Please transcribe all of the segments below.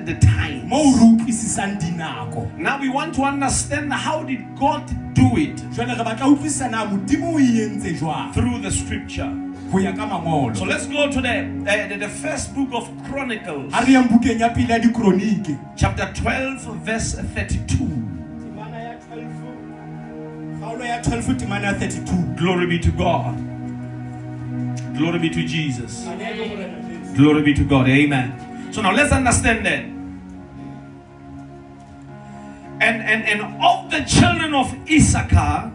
the time. Now we want to understand how did God do it through the scripture. So let's go to the first book of Chronicles, chapter 12, verse 32. Glory be to God. Glory be to Jesus. Glory be to God. Amen. So now let's understand that. And of the children of Issachar,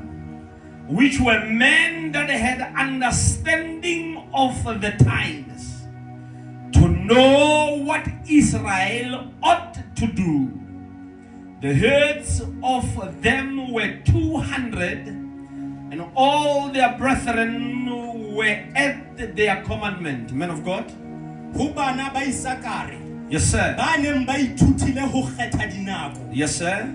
which were men that had understanding of the times, to know what Israel ought to do, the heads of them were 200, and all their brethren were at their commandment. Men of God? Yes, sir. Yes, sir.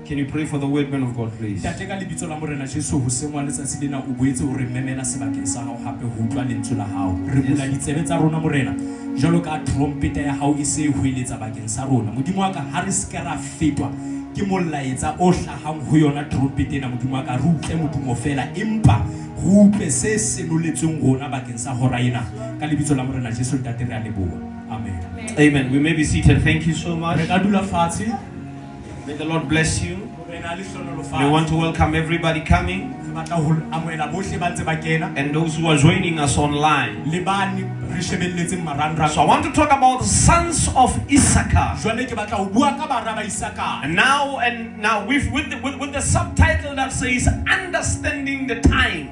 Can you pray for the word, man of God, please? Amen. We may be seated. Thank you so much. May the Lord bless you. We want to welcome everybody coming and those who are joining us online. So I want to talk about the sons of Issachar. And now with the subtitle that says understanding the times.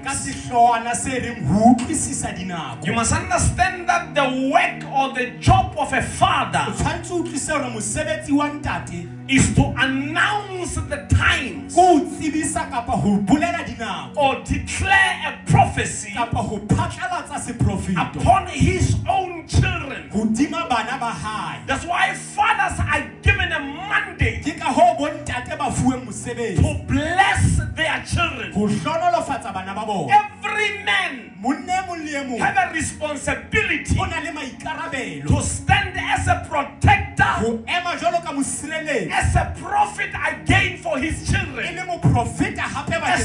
You must understand that the work or the job of a father is to announce the times or declare a prophecy upon his own children. That's why fathers are given a mandate to bless their children. Every man have a responsibility to stand as a protector, as a prophet again for his children, as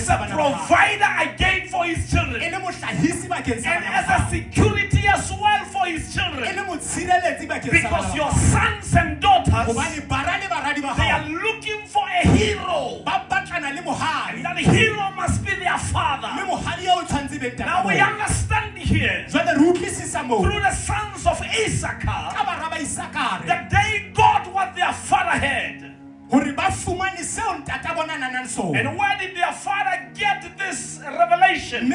a provider again for his children, and as a security as well for his children. Because your sons and daughters, they are looking for a hero, and that hero must be their father. Now we understand here through the sons of Issachar that they got what their father had. And where did their father get this revelation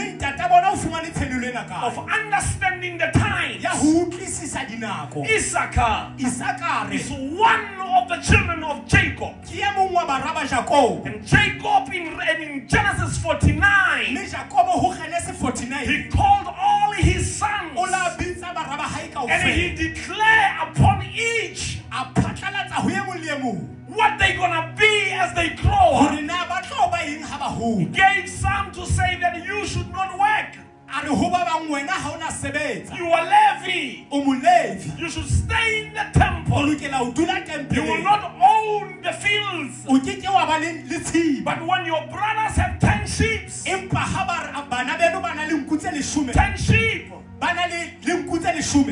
of understanding the times? Issachar is one of the children of Jacob. And Jacob in Genesis 49, he called all his sons and he declared upon each what they're gonna be as they grow up. He gave some to say that you should not work. You are Levi. You should stay in the temple. You will not own the fields. But when your brothers have 10 sheep, 10 sheep,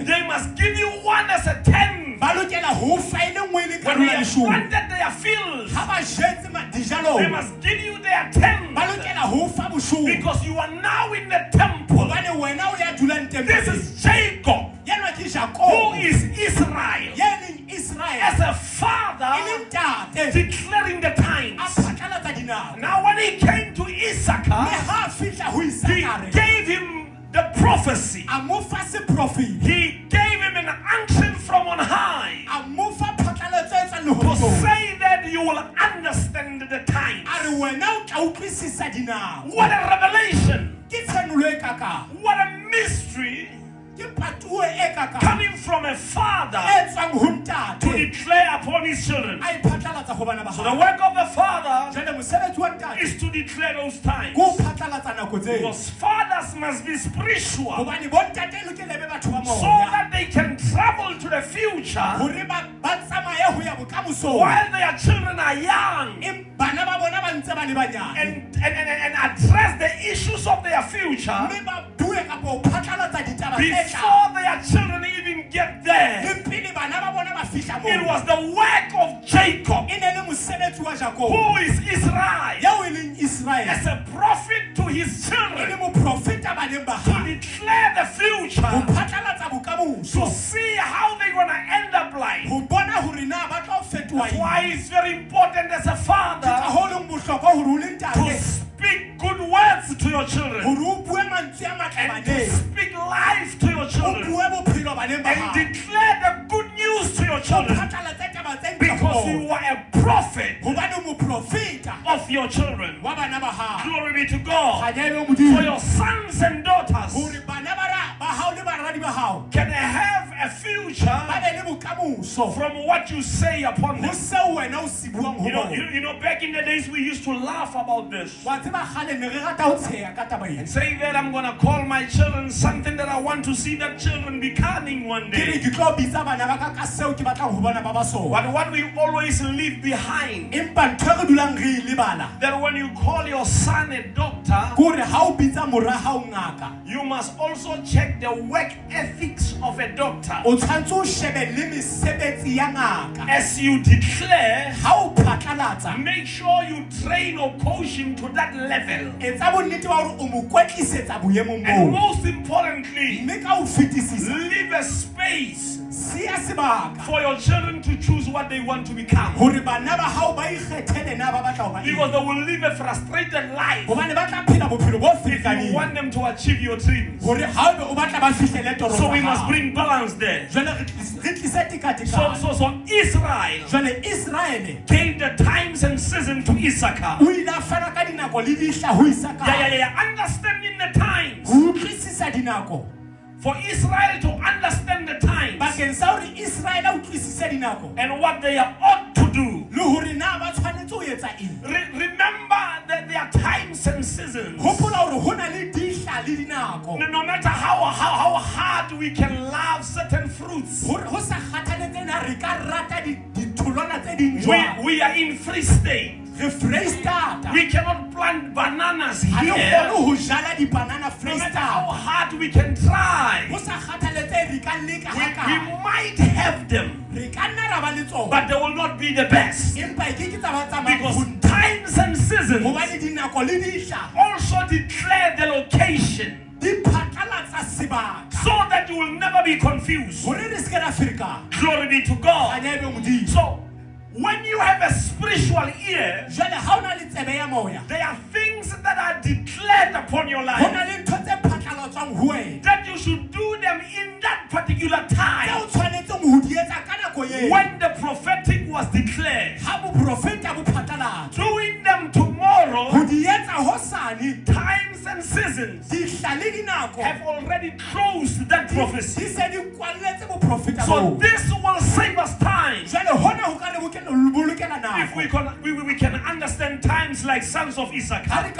they must give you one as a 10. When they have planted their fields, they must give you their 10. Because you are now in the temple. This is Jacob, who is Israel, as a father declaring the times. Now when he came to Issachar, he gave him the prophecy. He gave him an unction from on high to say that you will understand the times. What a revelation! What a mystery coming from a father to declare upon his children. So the work of the father is to declare those times. Because fathers must be spiritual so that they can travel to the future while their children are young and address the issues of their future before their children even get there. It was the work of Jacob, who is Israel, as a prophet to his children, to declare the future, to see how they're going to end up life. That's why it's very important as a father to speak good words to your children and to speak life to your children and declare the good news to your children, because you are a prophet of your children. Glory be to God. For your sons and daughters can have a future from what you say upon them. You know, back in the days we used to laugh about this and say that I'm going to call my children something that I want to see that children becoming one day. But what we always leave behind, that when you call your son a doctor, you must also check the work ethics of a doctor. As you declare, make sure you train or coach him to that level. And most importantly, leave a space for your children to choose what they want to become. Because they will live a frustrated life if you want them to achieve your dreams. So we must bring balance there. So Israel gave the times and season to Issachar. Understanding the times. For Israel to understand the times and what they ought to do. Remember that there are times and seasons. No matter how hard we can love certain fruits, we are in free state. We cannot plant bananas here. No matter how hard we can try, we might have them, but they will not be the best. Because times and seasons also declare the location, so that you will never be confused. Glory be to God. So when you have a spiritual ear, there are things that are declared upon your life that you should do them in that particular time when the prophetic was declared. Doing them tomorrow, times and seasons have already closed that prophecy. So this will save us time if we can understand times like sons of Issachar.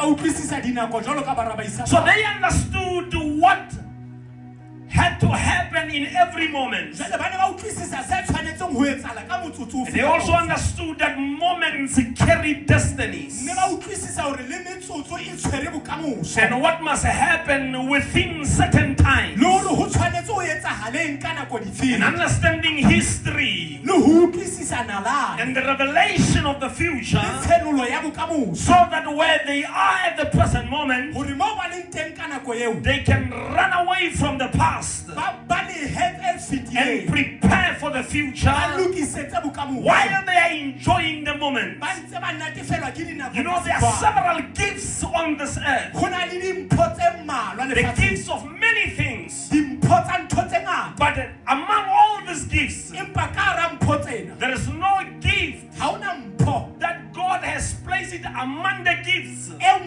So they understood what had to happen in every moment. They also understood that moments carry destinies. And what must happen within certain times. And understanding history and the revelation of the future, so that where they are at the present moment, they can run away from the past and prepare for the future while they are enjoying the moment. You know, there are several gifts on this earth. The gifts of many things. But among all these gifts, there is no gift that God has placed place it among the gifts as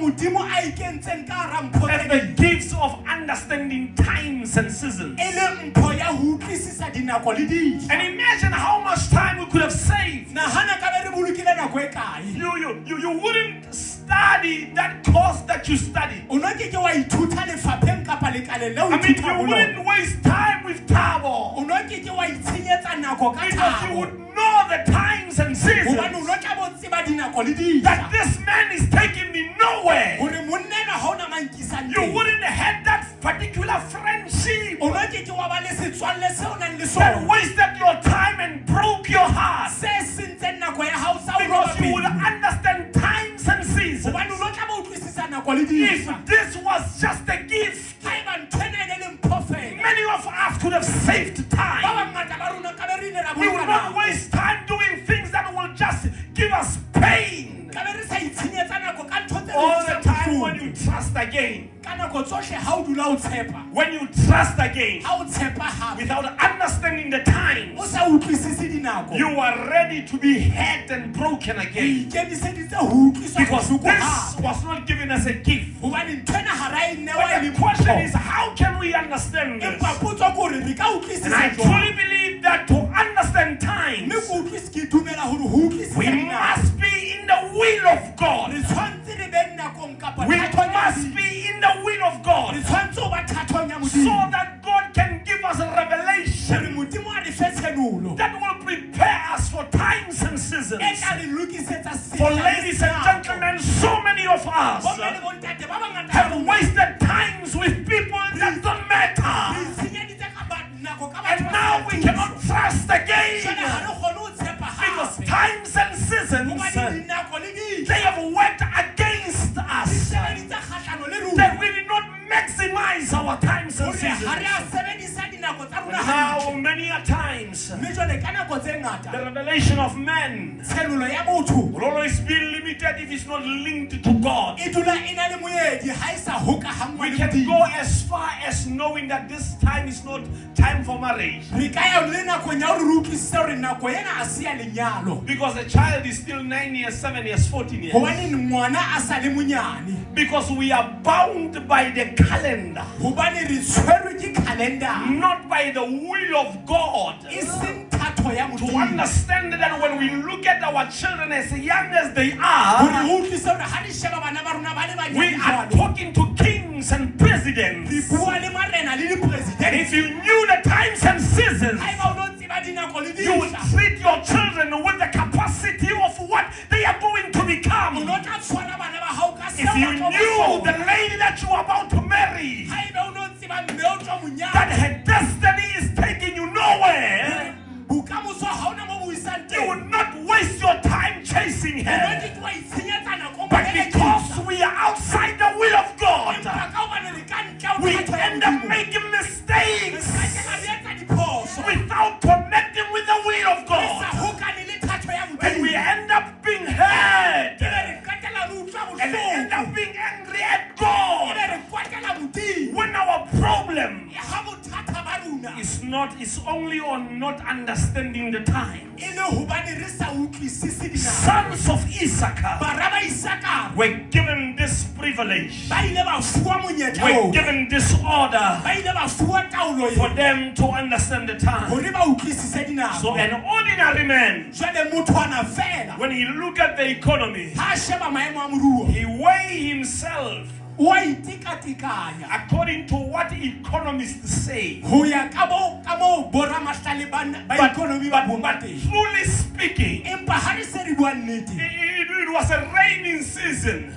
the gifts of understanding times and seasons. And imagine how much time we could have saved. You wouldn't study that course that you studied. I mean, you wouldn't waste time with Tabo. Because you would know the times and seasons. That this man is taking me nowhere. You wouldn't have that particular friendship that wasted your time and broke your heart. Because you would understand times and seasons. If this was just a gift, many of us could have saved time. We will not waste time doing things that will just give us pain. All the time when you trust again. When you trust again without understanding the times, you are ready to be hurt and broken again. Because this was not given as a gift. But the question is, how can we understand this? And I truly believe that to understand times, we must be in the will of God. We must be in the will of God, so that God can give us a revelation that will prepare us for times and seasons. For ladies and gentlemen, so many of us have wasted times with people that don't matter, and now we cannot trust again because times and seasons, they have worked against us, that we did not maximize our times and seasons. Now, many a times, the revelation of man will always be limited if it's not linked to God. We can go as far as knowing that this time is not time for marriage, because the child is still 9 years, 7 years, 14 years. Because we are bound by the calendar, not by the will of God. To understand that when we look at our children as young as they are, we are talking to kings and presidents. And if you knew the times and seasons, you would treat your children with the capacity of what they are going to become. If you knew the lady that you are about to marry, that her destiny is taking you nowhere, you would not waste your time chasing her. But because we are outside the will of God, we end up making mistakes without connecting with the will of God. And we end up being hurt. And we end up being angry at God. When our problem is only on not understanding the time. Sons of Issachar were given this privilege, were given this order for them to understand the time. So an ordinary man, when he look at the economy, he weigh himself according to what economists say. But truly speaking, it was a raining season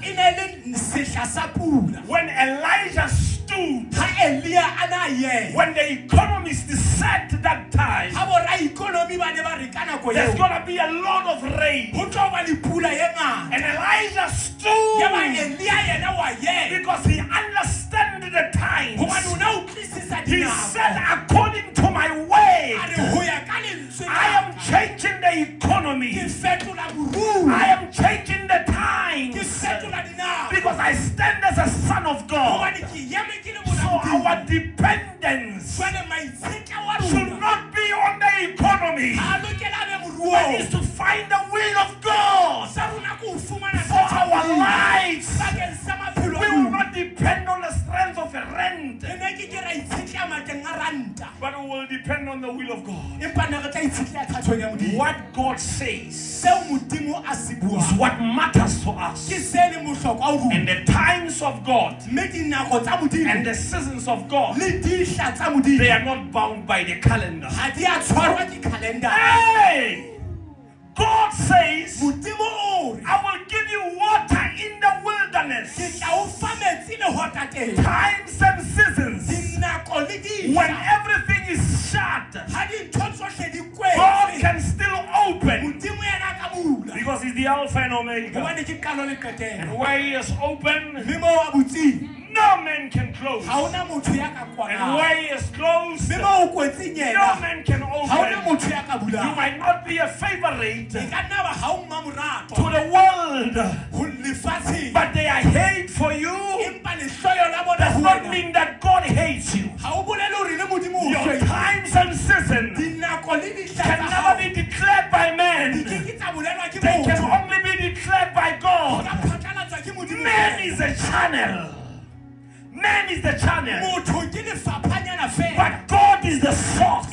when Elijah stood. When the economists said that time, there's going to be a lot of rain. And Elijah stood because he understood the times. He said, according to my way, I am changing the economy. I am changing the times because I stand as a son of God. So our dependence should not be on the economy, but is to find the will of God for our will depend on the will of God. What God says is what matters to us. And the times of God and the seasons of God, they are not bound by the calendar. Hey! God says, I will give you water in the wilderness. Times and seasons. When everything is shut, God can still open. Because He's the Alpha and Omega. And where He has opened, no man can close. And where He is closed, no man can open. You might not be a favorite to the world, but they are hate for you. Does not mean that God hates you. Your times and seasons can never be declared by men. They can only be declared by God. Man is a channel. Man is the channel, but God is the source.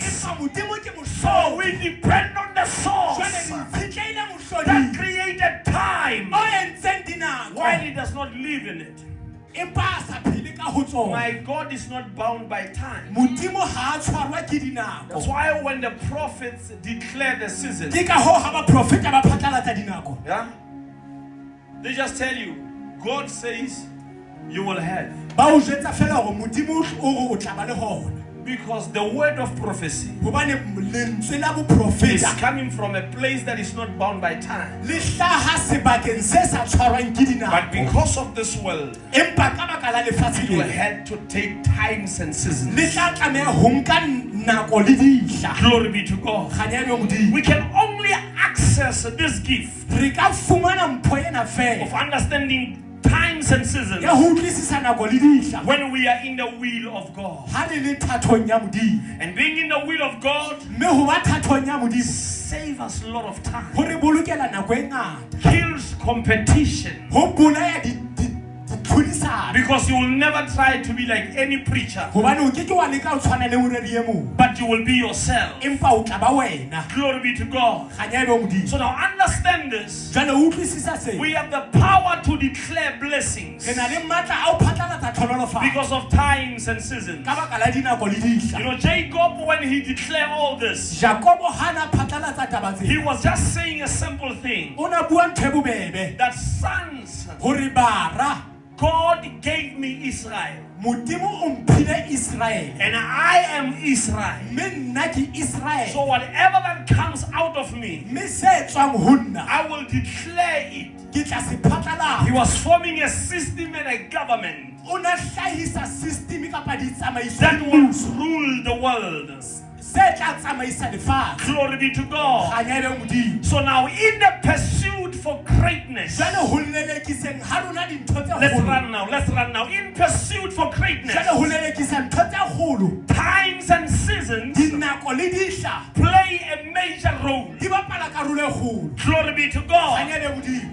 So we depend on the source that created time while He does not live in it. My God is not bound by time. That's why when the prophets declare the season, yeah, they just tell you, God says you will have. Because the word of prophecy is coming from a place that is not bound by time. But because of this world, you had to take times and seasons. Glory be to God. We can only access this gift of understanding times and seasons when we are in the will of God. And being in the will of God saves us a lot of time, kills competition, because you will never try to be like any preacher, but you will be yourself. Glory be to God. So now understand this. We have the power to declare blessings because of times and seasons. You know, Jacob, when he declared all this, he was just saying a simple thing, that sons, God gave me Israel, and I am Israel. So whatever that comes out of me, I will declare it. He was forming a system and a government that will rule the world. Glory be to God. So now in the pursuit for greatness, let's run now. In pursuit for greatness, times and seasons play a major role. Glory be to God.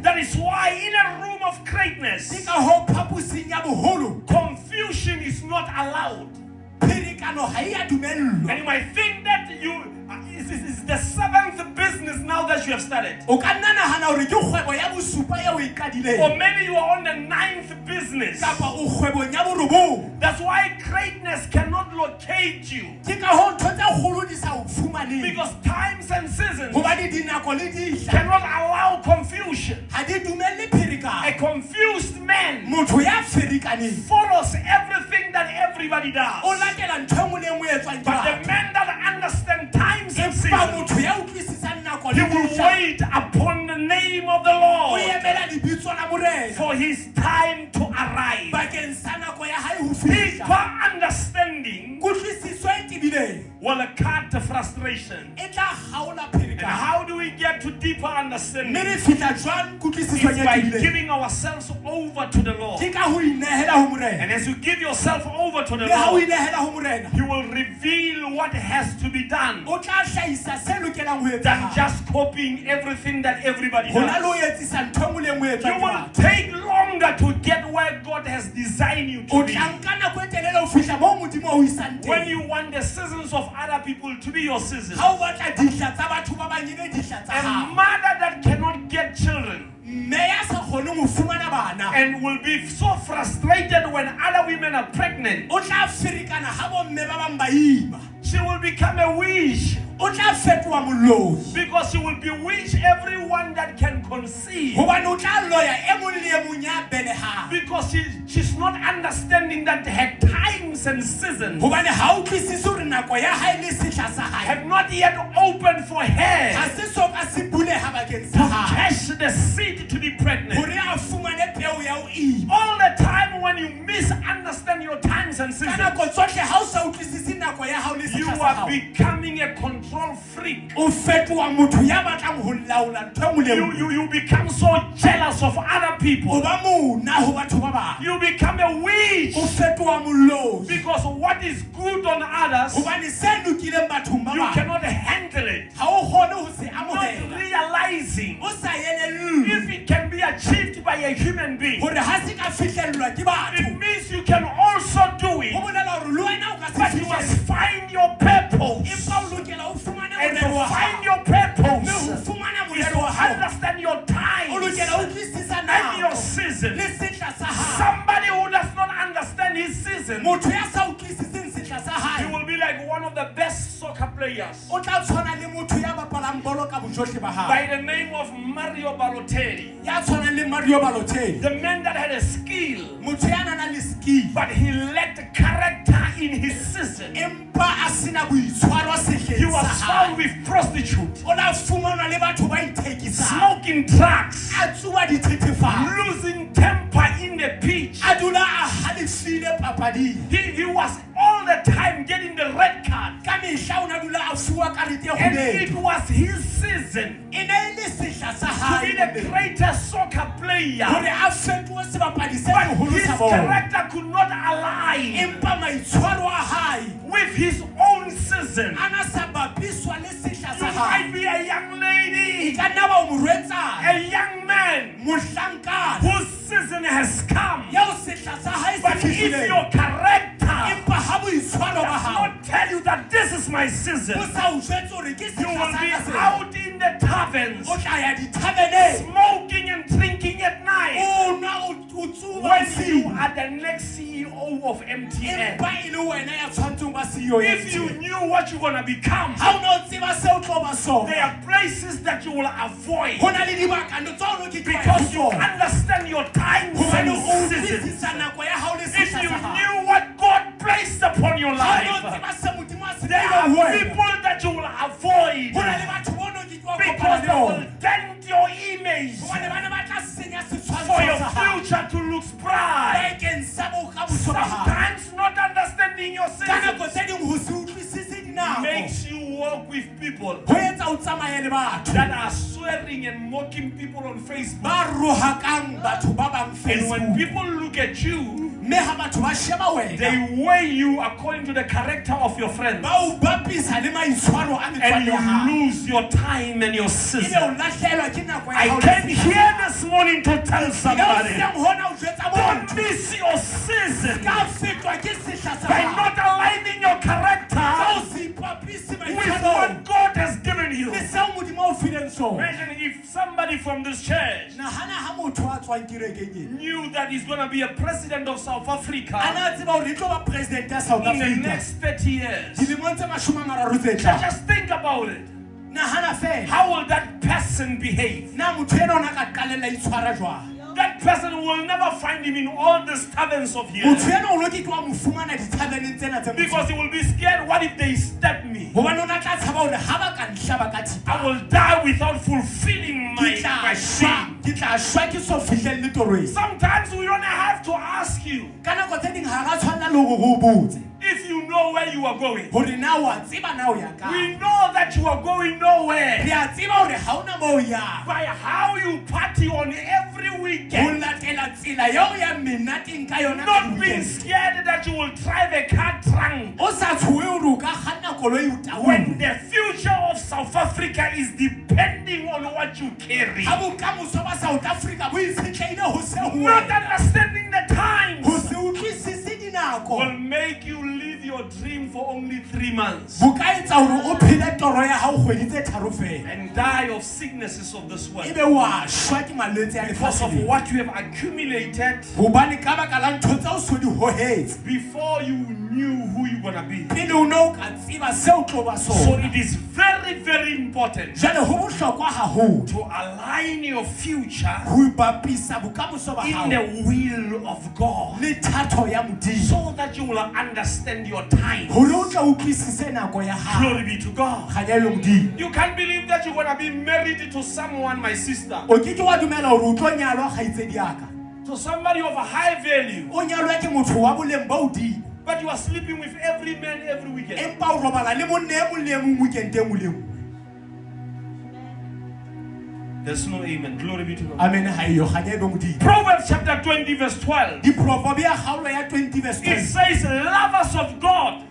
That is why in a room of greatness, confusion is not allowed. And you might think that it's the seventh business now that you have started. Or maybe you are on the ninth business. That's why greatness cannot locate you. Because times and seasons cannot allow confusion. A confused man follows everything that everybody does. But the man that understands times and seasons, he will wait upon the name of the Lord for his time to arrive. Deeper understanding will cut the frustration. And how do we get to deeper understanding? It's by giving ourselves over to the Lord. And as you give yourself over to the Lord, He will reveal what has to be done than just copying everything that everybody does. You will take longer to get where God has designed you to be. When you want the seasons of other people to be your seasons. A mother that cannot get children and will be so frustrated when other women are pregnant. She will become a witch. Because she will bewitch everyone that can conceive. Because she's not understanding that her times and seasons have not yet opened for her to catch the seed to be pregnant. All the time when you misunderstand your times and seasons, you are becoming a control freak. You become so jealous of other people. You become a witch. Because what is good on others, you cannot handle it. Not realizing if it can be achieved by a human being, it means you can also do it. But you must find your purpose. And to find your purpose is to understand your time and your season. Somebody who does not understand his season, he will be like one of the best soccer players by the name of Mario Balotelli. The man that had a skill, but he lacked character in his season. He was found with prostitutes, smoking drugs, losing temper in the pitch. He was all the time getting the red card. And it was his season to be the greatest soccer player. But his character could not align with his own season. You might be a young lady, a young man whose season has come. But if your character does not tell you that this is my season, you will be out in the taverns, smoking and drinking at night, when you are the next CEO of MTN. If you knew what you're going to become, there are places that you will avoid because you understand your times and seasons. If you knew what God placed upon your life, there are people that you will avoid because they will dent your image for your future to look bright. Sometimes not understanding your seasons makes you walk with people that are swearing and mocking people on Facebook. And when people look at you, they weigh you according to the character of your friends, and you lose your time and your season. I came here this morning to tell somebody, don't miss your season by not aligning your character with what God has given you. Imagine if somebody from this church knew that he's going to be a president of South Africa in the next 30 years. Just think about it. How will that person behave? That person will never find him in all these taverns of here. Because he will be scared, what if they step me? I will die without fulfilling my sin. Sometimes we don't have to ask you if you know where you are going. We know that you are going nowhere by how you party on every weekend. Not being scared that you will drive a car drunk. When the future of South Africa is depending on what you carry. Not understanding the times will make you live your dream for only 3 months bo ka etsa hore o phele toro ya hao kgwedi tse tharo fela and die of sicknesses of this world ebe wa shwa ke malwetse ya because of lefatshe what you have accumulated hobane ka baka la ntho tse o so di hohetse before you knew who you're gonna be. pele o no ka tseba se o tlo ba So sona it is very, very important jale ho bohlokwa haholo to align your future ho ipapisa bokamoso ba in hao the will of God le thato ya Modimo so that you will understand your time. hore o tla utlwisise nako ya hao Glory be to God. kganyelo Modimo You can't believe that you're gonna be married to someone, my sister, o ke wa dumela hore o tlo nyalwa kgaitsedi yaka to somebody of a high value, o nyalwa ke motho wa boleng ba hodimo but you are sleeping with every man every weekend. empa o robala le monne e mong le e mong weekend e mong le mong There's no amen. Glory be to God. amen ha iyo kganyelo Modimo Proverbs chapter 20 verse 12. diproverbe ya kgaolo ya 20 verse It 10 says, lovers of God,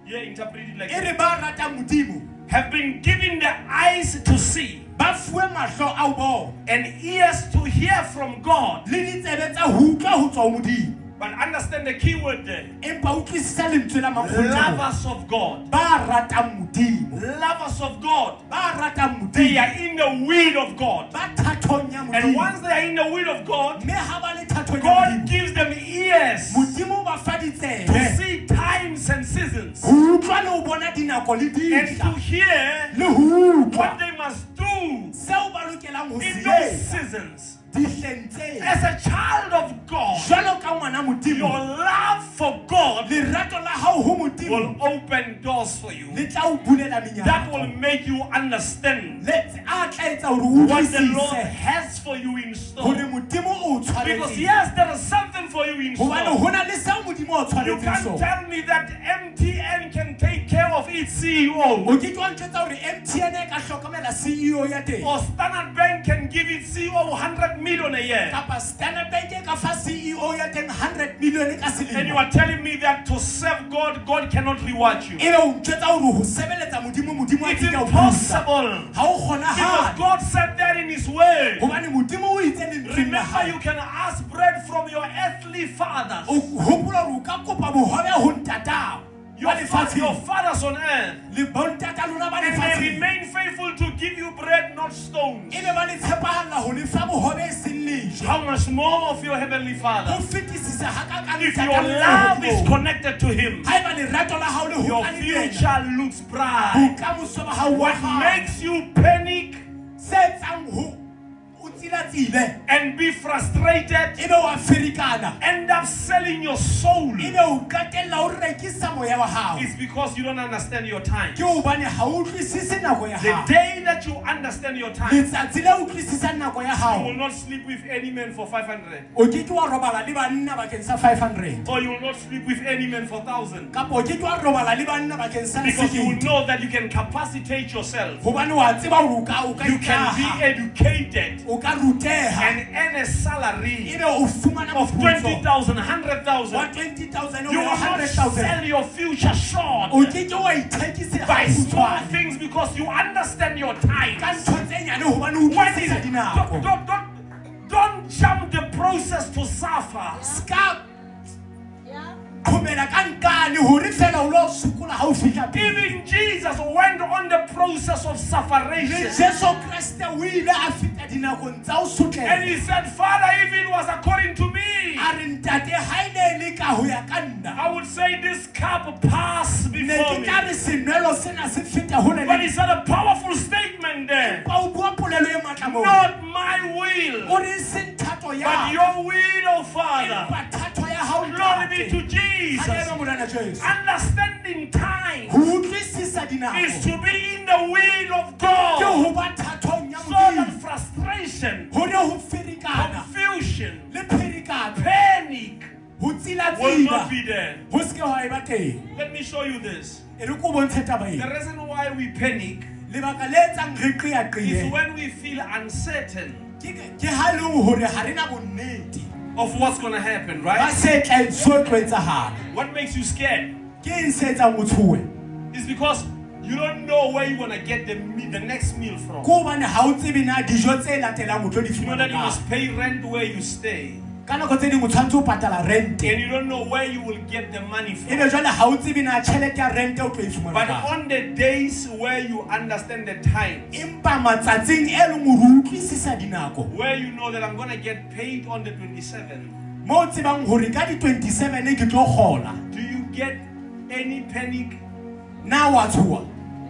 yeah, interpret it like e this, re ba ratang Modimo have been given the eyes to see ba fuwe mahlo a ho bona and ears to hear from God. le ditsebe tsa ho utlwa ho tswa ho Modimo But understand the key word there. empa utlwisisa lentswe la makgolo Lovers of God. ba ratang Modimo Lovers of God. ba ratang They Modimo are in the will of God. ba thatong ya And Modimo once they are in the will of God, mme ha ba le thatong ya God Modimo gives them ears Modimo ba fa to ditsebe see times and seasons ho utlwa le ho bona dinako le and to dihla hear le ho what utlwa they must do seo ba lokelang ho in se those etsa seasons. dihleng tseo As a child of God, jwalo ka ngwana your Modimo love for God lerato la hao ho Modimo will open doors for you. le tla o bulela That will menyako make you understand le a tla etsa hore o what the Lord utlwisise has for you in hore store. Modimo o Because tshwaretse yes, there is something for you in hobane store. ho na le seo Modimo o You tshwaretseng can't sona tell me that MTN can take care of its CEO o ke tlo ntjwetsa hore MTN e ka hlokomela CEO ya teng or Standard Bank can give its CEO 100 million a year. kapa Standard Bank e ka fa CEO ya teng 100 million ka And you selemo are telling me that to serve God, God cannot reward you. ebe o ntjwetsa hore ho sebeletsa Modimo a It's tika o thusa impossible. ha o Because kgonahale God said that in His word. hobane Modimo o itse lentsweng la Remember, hae you can ask bread from your earthly fathers, o hopola hore o ka kopa bohobe ho ntatao your wa lefatsheng fathers on earth, le bontata lona ba and they lefatsheng remain faithful to give you bread, not stones. ebe ba le tshepahalla ho lefa bohobe e seng lejo How much more of your heavenly ho Father? fetisisa hakakang If your love is connected to Him, haeba lerato la hao le your hokane le yena, future looks bright. bokamoso ba hao wa What hao makes you panic se etsang ho o tsilatsile and be frustrated, ebe wa ferikana end up selling your soul, ebe o qetella o rekisa moya wa hao is because you don't understand your time. ke hobane ha o utlwisise nako ya The hao day that you understand your time, letsatsi le o utlwisisang nako ya you will hao not sleep with any man for 500, o ke ke wa robala le banna bakeng sa 500 or you will not sleep with any man for 1,000, kapa o ke ke wa robala le banna bakeng sa because you will 1,000 know that you can capacitate yourself. hobane wa tseba hore o ka You can be ikaha educated o ka ruteha and earn a salary ebe o fumana of moputso 20,000, wa 100,000. 20,000 You o will not 100,000 sell your future short o ke ke wa ithekise by small ha things because you understand your time. ka ntho tse nyane hobane o When is utlwisisa dinako don't jump the process to suffer. ska khomela ka nkane hore fela o lo sokola ha o fihla pele Even Jesus went on the process of le sufferation. Jesu Kriste o ile a feta dinakong tsa o And sotlela He said, Father, if it was according to me, a re ntate ha ene le ka ho ya ka nna I would say this cup pass ne before ke me. tla re senwelo sena se feta ho But He le said a powerful statement there. ba o bua polelo e matla mo Not my will, o re seng thato but ya your will, O Father. empa thato ya hao Glory be to Jesus. Hallelujah, Molana Jesu. Understanding time Ho utlwisisa is dinako to be in the will of ke God. ho ba thatong ya So that Modimo frustration, hore ho ferikana confusion, le pherikano panic ho will tsilatsila not be there. ho se ke wa eba teng Let me show you this. e re ko bontshe taba The ena reason why we panic lebaka le etsang re is qeaqee when we feel uncertain ke ha le hore ha re na bonnete of what's going to happen, ba right? se tla so tlo etsahala What makes you scared ke eng se etsang o tshohe is because you don't know where you're going to get the next meal from. ko hobane ha o tsebe na dijo tse latelang o tlo di You know fumana that you kae. must pay rent where you stay. ka nako tse dingwe tshwantse o patala rent and you don't know where you will get the money from. ebe jwale ha o tsebe na tšhelete ya rent o tlo e fumana But kae. on the days where you understand the time, empa matsatsing e leng hore o utlwisisa dinako where you know that I'm going to get paid on the 27th, mo o tsebang hore ka di 27 ke tlo gola do you get any panic na wa tshoa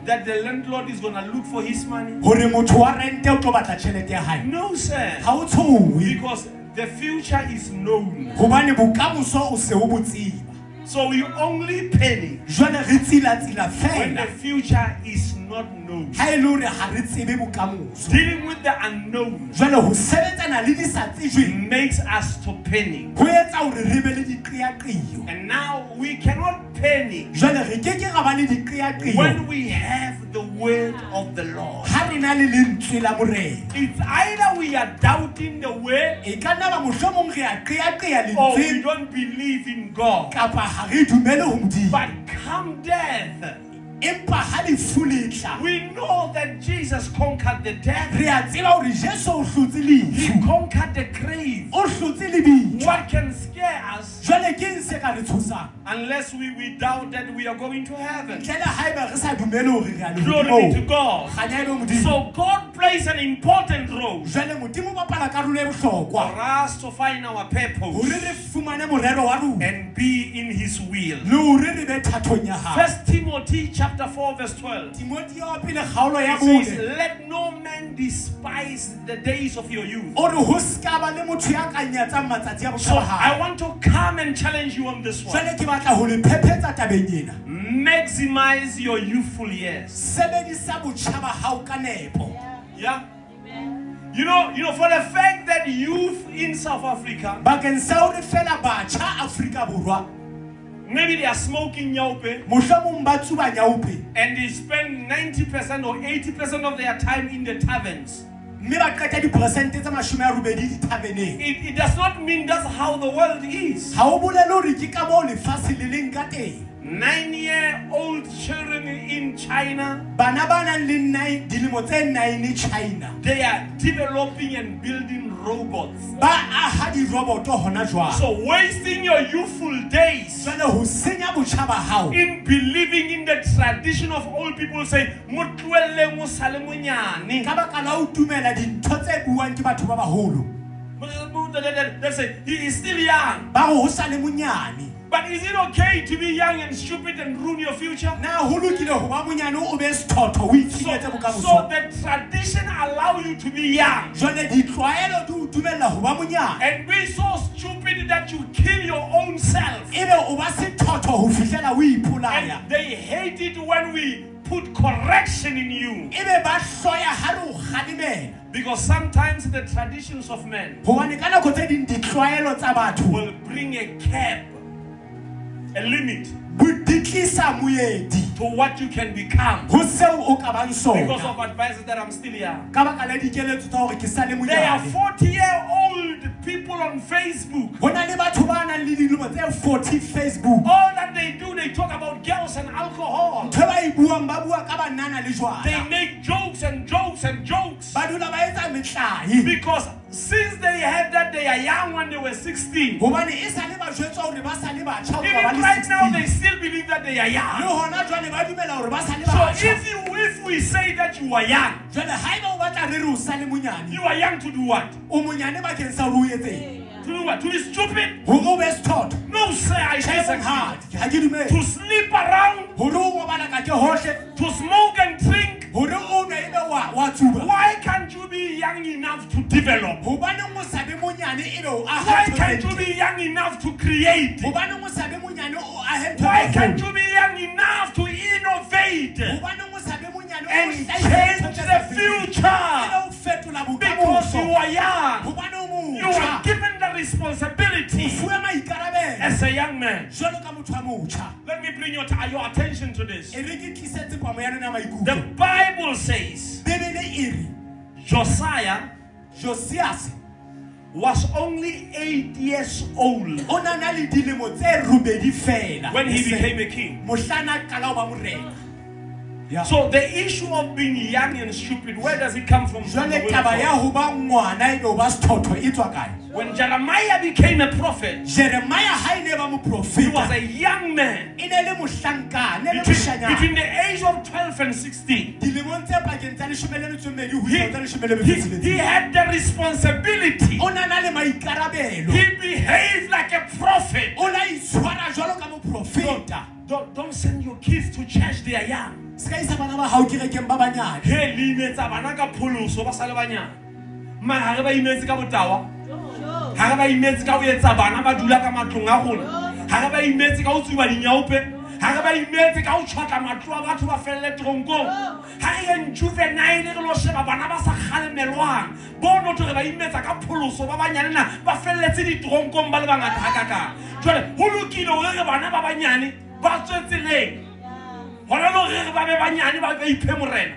that the landlord is going to look for his money? hore motho wa rent o tlo batla tšhelete ya hae? No, sir. ha o tshoe Because the future is known. gobane bokamoso o se o botseba. So we only panic jwale re tsilatsila when the fela future is not known. ha e le hore ha re tsebe bokamoso. Dealing with the unknown jwale ho sebetsana le di sa tsejweng makes us to panic. ho etsa hore re be le diqeaqeo. And now we cannot panic jwale re ke ra ba le diqeaqeo when we have the word of the Lord. ha re na le lentswe la morena. It's either we are doubting the word e ka nna ba mohlomong re a qeaqea or we lentsweng don't believe in God. kapa ha re dumele ho Modimo. But come death, empa ha lefu le tla we know that Jesus conquered the death. re a tseba hore Jesu o hlotse He lefu conquered the grave. o hlotse lebitla. What can scare us jwale ke eng se ka re tshosang unless we doubt that we are going to heaven? ntle le haeba re sa dumele hore re a Glory be to lehodimong God. kganya e be Modimo. So God plays an important role jwale Modimo o bapala karolo e for bohlokwa us to find our hore purpose re fumane morero wa rona and be in His will. le hore re be thatong ya hae. 1 Timothy chapter 4 verse 12. Timotheo wa pele kgaolo ya It says, bone let no man despise the days of your youth. o re ho ska ba le motho ya ka nyatsang matsatsi a So botjha ba I hae. want to come and challenge you on this one. jwale ke batla ho le phephetsa tabeng ena. Maximize your youthful years. sebedisa botjha ba hao ka nepo. Yeah. You know, for the fact that youth in South Africa, bakeng sa hore fela batjha Afrika Borwa maybe they are smoking nyaupe mohlomong ba tsuba nyaupe and they spend 90% or 80% of their time in the taverns. mme ba qeta diperesente tse 80 dithabeneng. It does not mean that's how the world is. ha o bolele hore ke ka moo lefatshe le leng ka teng. 9-year-old children in China, bana ba nang le dilemo tse 9 China they are developing and building robots. ba aha diroboto hona jwale. So wasting your youthful days jwale ho senya botjha ba hao in believing in the tradition of old people say, "Mo tlohelleng o sale monyane." ka baka la ho tumela dintho tse buang ke batho ba baholo. They say he is still young. ba re ho sa le monyane. But is it okay to be young and stupid and ruin your future? na ho lokile ho ba monyane o be sethotho o itshenyetse So bokamoso. the tradition allow you to be young jwale ditlwaelo di o dumella ho ba monyane and be so stupid that you kill your own self. ebe o ba sethotho ho fihlela o ipolaya. And they hate it when we put correction in you. ebe ba hloya ha re o kgalemela. Because sometimes the traditions of men hobane ka nako tse ding ditlwaelo tsa batho will bring a cap, a limit di tlisa moedi to what you can become ho seo o ka bang because sona of advices that I'm still young. ka baka la dikeletso tsa hore ke sa le There are monyane. 40-year-old people on Facebook. ho na le batho ba nang le dilemo tse 40 Facebook. All that they do, they talk about girls and alcohol. ntho ba e buang ba bua ka banana le They jwala. make jokes and jokes and jokes. ba dula ba etsa metlae Because since they had that, they are young when they were 16. hobane e sa le ba jwetsa hore ba sa le batjha ho ba Even le right now, 16. they still believe that they are le young. hona jwale ba dumela hore ba sa le So batjha. if we say that you are young, jwale haeba o batla re re o sa le monyane you are young to do what? o monyane bakeng sa hore o etseng To do what? To be stupid? hore o be sethotho. No, sir, I disagree. ha ke dumele To sleep around, hore o ngobala ka ke hohle to smoke and drink. hore o nwe ebe wa tsuba. Why can't you be young enough to develop? hobaneng o sa be monyane ebe o aha Why ntho can't tse you ntle? be young enough to create? hobaneng o sa be monyane o ahe ntho Why tse can't kgolo? you be young enough to innovate hobaneng o sa be monyane o and hlahisa change ntho tse the sa feleng? future? Ebe o fetola Because bokamoso. you are young. hobane o You are motjha given the responsibility fuwe maikarabelo as a young man. jwalo ka motho a motjha. Let me bring your attention to this. e re ke tlisetse pamo ya lona ya The maikutlo. Bible says bebele e re Josiah Josias was only 8 years old o na na le dilemo tse robedi fela when he became a king. mohlana a qala ho ba morena. Yeah. So the issue of being young and stupid, where does it come from? From the word of God. When Jeremiah became a prophet, he was a young man between the age of 12 and 16. He had the responsibility. He behaved like a prophet. Don't send your kids to church, they are young. Ha ba imetse ka o etsa bana ba dula ka matlong a rona, ha ba imetse ka o tsuba dinyaope, ha ba imetse ka o tshotla matlo a batho ba felle tronkong, ha e juvenile re lo sheba bana ba sa kgalemelwang bono tore ba imetsa ka pholoso ba banyane na ba felletse di tronkong ba le bangata hakaka. Jwale ho lokile hore re bana ba banyane ba tswetseleng hona lo re ba be banyane ba iphe morena.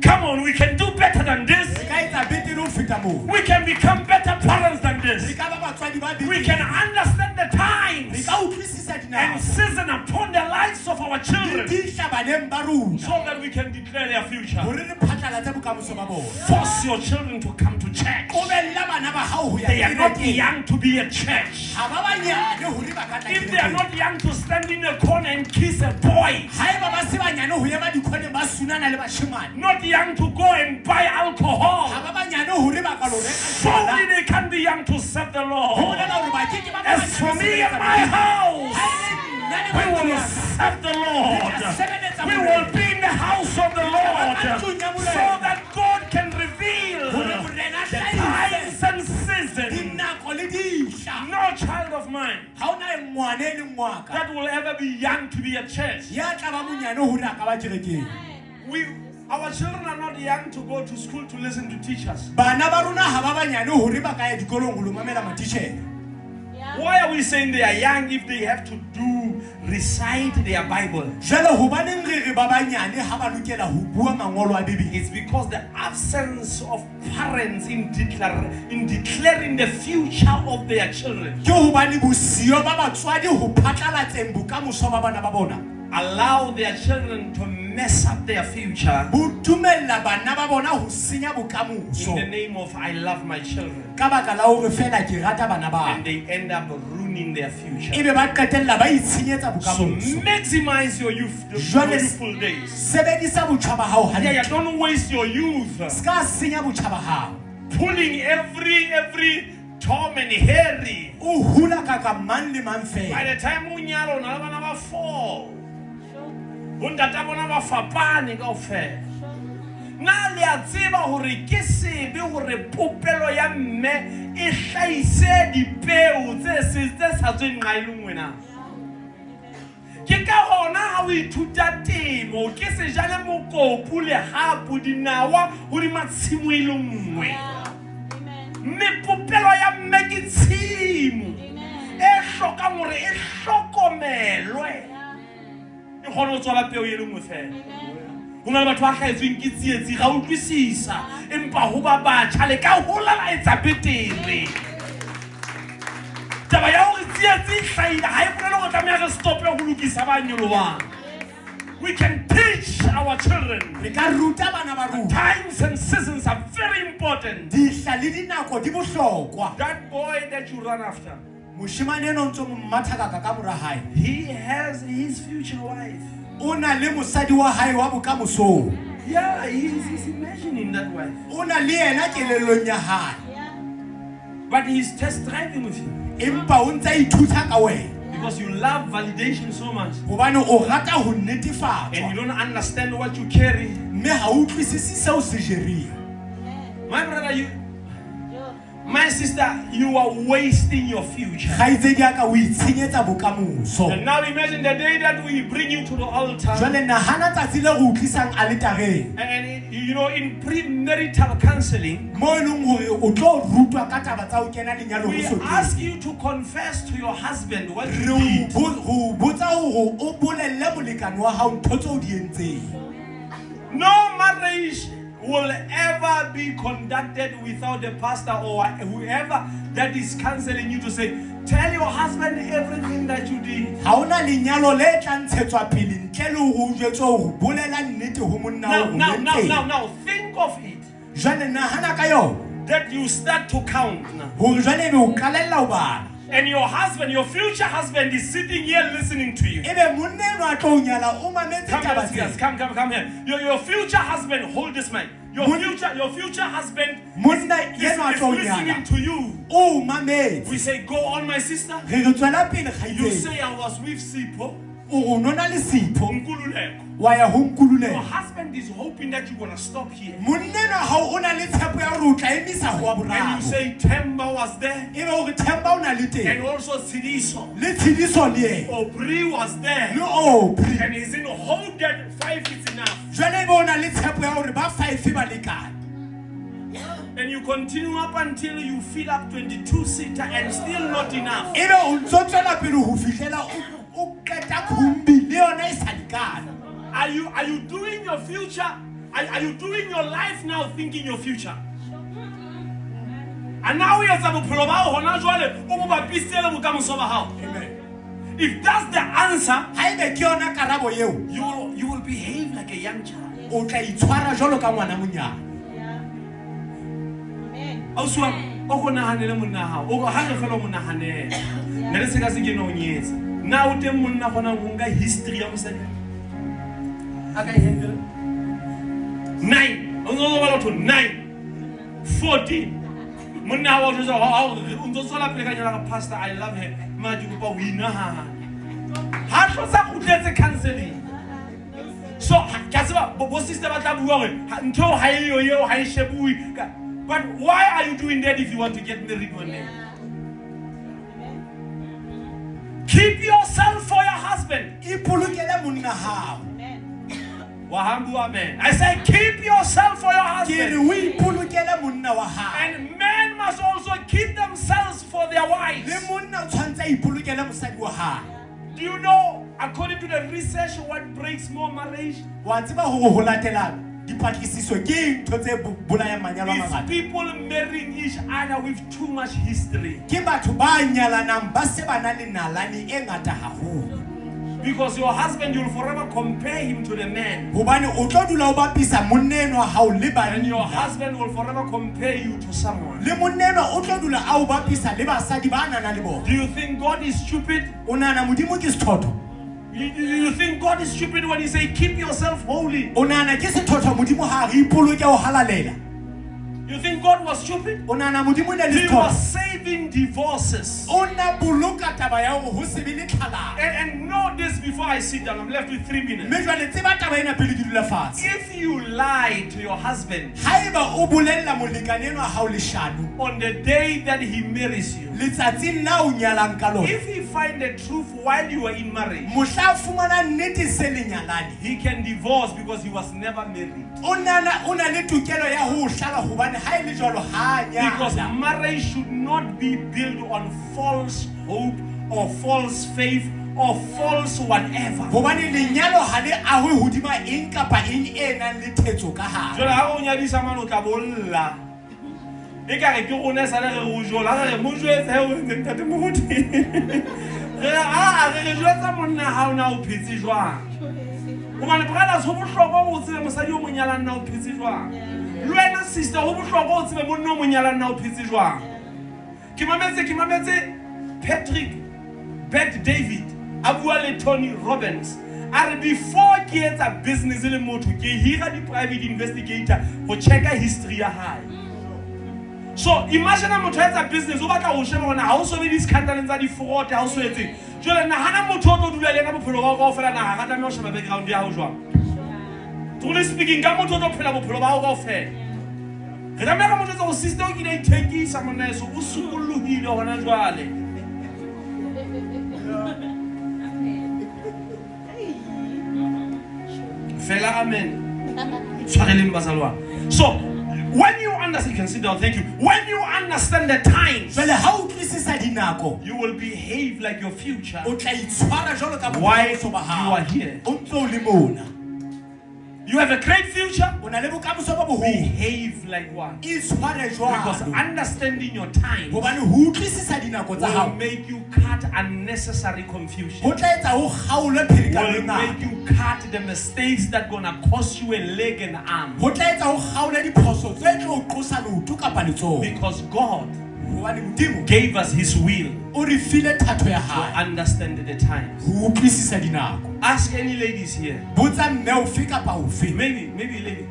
Come on, we can do better than this. We can become better parents than this. We can understand the times and season upon the lives of our children so that we can declare their future. Force your children to come to church. They are not young to be at church. If they are not young to stand in a corner and kiss a boy, not young to go and buy alcohol, surely they can be young to serve the Lord. As for me and my house, we will serve the Lord. We will be in the house of the Lord so that God can reveal the times and seasons. No child of mine that will ever be young to be at church. Our children are not young to go to school to listen to teachers. Why are we saying they are young if they have to recite their Bible? It's because the absence of parents in declaring the future of their children allow their children to mess up their future in the name of I love my children, and they end up ruining their future. So maximize your youthful days. Don't waste your youth pulling every Tom and Harry. By the time unyalo na bana ba 4 undata bona ba fapane ka ofela na le a tseba hore ke sebe hore popelo ya mme e hlaise dipeo tse sa tsweng nqaileng wena. Ke ka hona ha o ithuta temo ke se jale mokopu le hapu dinawa ho di matshimo ile nngwe. Me popelo ya mme ke tshimo e hloka hore e hlokomelwe. E kgona ho tswala peo e le nngwe fela. Ho na le batho ba hlaetsweng ke tsietsi ga utlwisisa empa ho ba batjha le ka hola la etsa betere. Taba ya hore tsietsi hlaile ha e bolele hore tlameha re stope ho lokisa ba nyoloang. We can teach our children. Times and seasons are very important. That boy that you run after, he has his future wife. Yeah, he's imagining that wife. But he's test driving with you. Because you love validation so much. And you don't understand what you carry. My brother, my sister, you are wasting your future. And now imagine the day that we bring you to the altar. And you know, in premarital counseling, we ask you to confess to your husband what you did. No marriage will ever be conducted without the pastor or whoever that is counseling you to say, tell your husband everything that you did. Now, think of it. That you start to count now. And your husband, your future husband is sitting here listening to you. Come here. Your future husband, hold this mic. Your future husband is listening to you. We say, go on, my sister. You say, I was with Sipo. Your husband is hoping that you're going to stop here. And you say, Temba was there. And also Sidiso. Obri was there. And he's in hope that 5 is enough. And you continue up until you fill up 22-seater and still not enough. Are you doing your future? Are you doing your life now thinking your future? And now we have to if that's the answer, you will behave like a young child. Now the munna hona hunga history of mosadi. Aka handle 9. Onzo ba to 9. 14. Munna wa jo unzo sola pelekanya la pastor, I love her. Maji go ba wina ha. Ha tlo sa khutletse counseling. So ka tseba bo sister ba tla bua re ntho ha yo ha ishebui. But why are you doing that if you want to get married one day? Keep yourself for your husband. Amen. I say keep yourself for your husband. And men must also keep themselves for their wives. Do you know, according to the research, what breaks more marriage? It's people marrying each other with too much history. Because your husband, you'll forever compare him to the man. And your husband will forever compare you to someone. Do you think God is stupid? You think God is stupid when He say keep yourself holy? You think God was stupid? He was saving divorces. And know this before I sit down. I'm left with 3 minutes. If you lie to your husband on the day that he marries you, if he finds the truth while you are in marriage, he can divorce because he was never married. Because marriage should not be built on false hope or false faith or false whatever. Sister, Patrick, Beth David, Abuale Tony Robbins. And before he gets a business in the motor, he had the private investigator who check a history high. So imagine I'm trying a business over the house of these scandals and the fraud house. Jola Hana Moto do the Polo and I had a notion of the ground. Truly speaking, Gamoto Polo of her. Remember, sister, you take someone else who Sulu Hido and Andrade. Fella, amen. So, when you understand, you can sit down, thank you. When you understand the times, you will behave like your future while you are here. You have a great future. O na le bokamoso bo boholo. Behave like one. Itshware Because jwalo. understanding your time Hobane ho utlwisisa dinako tsa will hao. make you cut unnecessary confusion. Ho tla etsa ho kgaolwe Will pherekano make ngata. you cut the mistakes that gonna cost you a leg and arm. Ho tla etsa ho kgaolwe diphoso tse tlo o qosa leoto kapa letsoho. Because God Hobane Modimo gave us His will o re file thato ya to hae. understand the times. Ho utlwisisa dinako. Ask any ladies here. Botsa mme ofe kapa ofe. Maybe lady,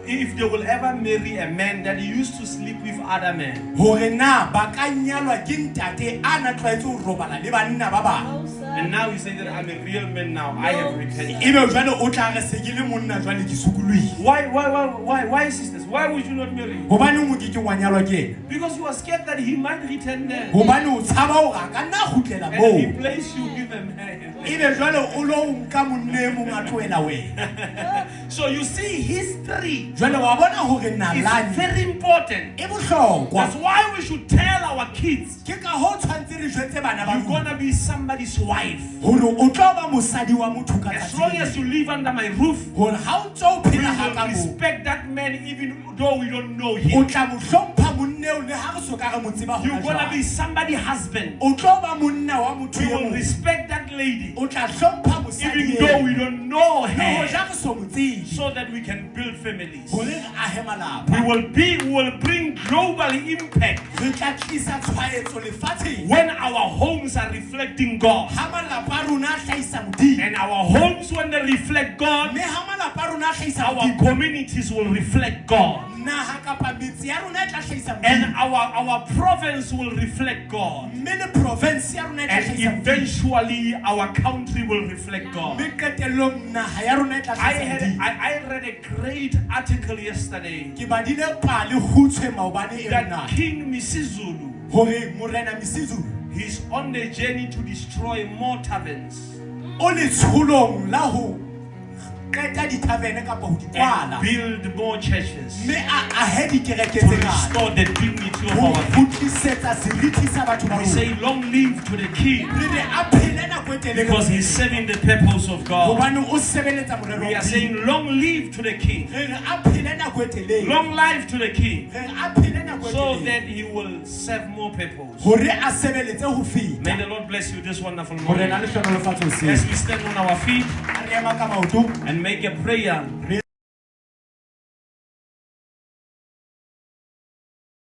if they will ever marry a man that used to sleep with other men. Hore na ba ka nyalwa ke ntate a na tlwaetse ho robala le banna ba bang. And now you say that I'm a real man now. I have repented. Ebe jwale o tla re se ke le monna jwale ke sukului. Why sisters? Why would you not marry? Hobane mo ke wa nyalwa ke ena. Because you are scared that he might return there. Hobane o tshaba hore a ka nna kgutlela And moo. replace you with a man. Ebe jwale o lo nka monne e mong a tlohela wena. So you see, history Jwale wa bona hore is nalane very important. e bohlokwa. That's why we should tell our kids, Ke ka ho tshwantse re jwetse bana ba you're rona gonna be somebody's wife. hore o tlo ba mosadi wa motho ka As long as you live under my roof, hore ha o ntso o we phela ha will ka mo respect that man even though we don't know o him. tla mo hlompha monne o le ha re soka re mo tseba You're hona gonna be jwale. somebody's husband. O tlo ba monna wa motho We e will mong. respect that lady O tla hlompha mosadi even though we eo. don't know Le her, hoja re so mo tsebe so that we can build families. hore re ahe malapa. We will bring global impact Re tla tlisa tshwaetso lefatsheng. when our homes are reflecting God. Ha malapa a rona a hlahisa Modimo. And our homes, when they reflect God, Mme ha malapa a rona a hlahisa our Modimo. communities will reflect God. Naha kapa metse ya rona e tla hlahisa And Modimo. our province will reflect God. Mme le province ya rona e tla And hlahisa Modimo. eventually our country will reflect God. Mme qetellong naha ya rona e tla hlahisa Modimo. I read a great article yesterday Ke badile pale kgutshwe maobane e that monate. King Misizulu, Hore morena Misizulu he's on the journey to destroy more taverns o letsholong la ho qeta dithavene kapa ho di and kwala. build more churches Mme a ahe dikereke to tse ngata. restore the dignity of Ho our people. kgutlisetsa seriti sa batho ba We rona. say long live to the King Re re a phele nako e telele because he's serving the purpose of God. hobane o sebeletsa morero We wa are Modimo. saying long live to the King. Re re a phele nako e telele. Long life to the King Re re a phele nako e so telele. that he will serve more people. Hore a sebeletse ho feta. May the Lord bless you this wonderful Morena morning. le hlonolofatso As se. we stand on our feet A re ema ka maoto. and make a prayer.